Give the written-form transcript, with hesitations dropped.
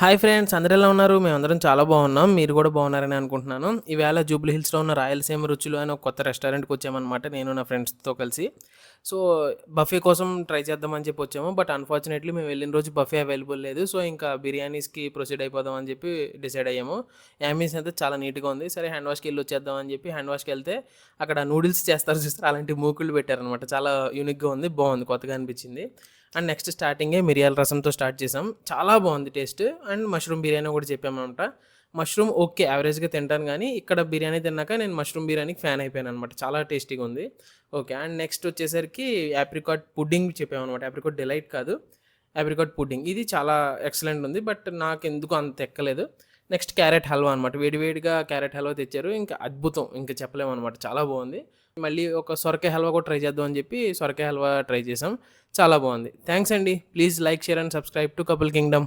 Hi friends, అందరూ ఎలా ఉన్నారు? మేమందరం చాలా బాగున్నాం. మీరు కూడా బాగున్నారని అనుకుంటున్నాను. ఈవేళ జూబ్లీ హిల్స్‌లో ఉన్న రాయలసీమ రుచులు అని ఒక కొత్త రెస్టారెంట్‌కి వచ్చామన్నమాట, నేను నా ఫ్రెండ్స్‌తో కలిసి. సో, బఫే కోసం ట్రై చేద్దామని చెప్పి వచ్చాము. బట్ అన్‌ఫార్చునేట్‌లీ మేము వెళ్ళిన రోజు బఫే అవైలబుల్ లేదు. సో, ఇంకా బిర్యానీస్‌కి ప్రొసీడ్ అయిపోదాం అని చెప్పి డిసైడ్ అయ్యాము. యాంబియన్స్ అయితే చాలా నీట్‌గా ఉంది. సరే హ్యాండ్ వాష్‌కి వెళ్ళి వచ్చేద్దాం అని చెప్పి హ్యాండ్ వాష్‌కి వెళ్తే అక్కడ నూడిల్స్ చేస్తారు చూసారా, అలాంటి మూకుళ్ళు పెట్టారనమాట. చాలా యూనిక్‌గా ఉంది. బాగుంది, కొత్తగా అనిపించింది. అండ్ నెక్స్ట్ స్టార్టింగే మిరియాల రసంతో స్టార్ట్ చేసాం. చాలా బాగుంది టేస్ట్. అండ్ మష్రూమ్ బిర్యానీ కూడా చెప్పామనమాట. మష్రూమ్ ఓకే, యావరేజ్‌గా తింటాను గానీ, ఇక్కడ బిర్యానీ తిన్నాక నేను మష్రూమ్ బిర్యానీకి ఫ్యాన్ అయిపోయాననమాట. చాలా టేస్టీగా ఉంది. ఓకే. అండ్ నెక్స్ట్ వచ్చేసరికి యాప్రికాట్ పుడ్డింగ్ చెప్పామనమాట. యాప్రికాట్ డిలైట్ కాదు, యాప్రికాట్ పుడ్డింగ్. ఇది చాలా ఎక్సలెంట్ ఉంది. బట్ నాకెందుకో అంత ఎక్కలేదు. నెక్స్ట్ క్యారెట్ హల్వా అనమాట. వేడివేడిగా క్యారెట్ హల్వా తెచ్చారు. ఇంకా అద్భుతం, ఇంకా చెప్పలేమనమాట. చాలా బాగుంది. మళ్ళీ ఒక సొరకాయ హల్వా కూడా ట్రై చేద్దాం అని చెప్పి సొరకాయ హల్వా ట్రై చేసాం. చాలా బాగుంది. థ్యాంక్స్ అండి. Please like, share and subscribe to couple Kingdom.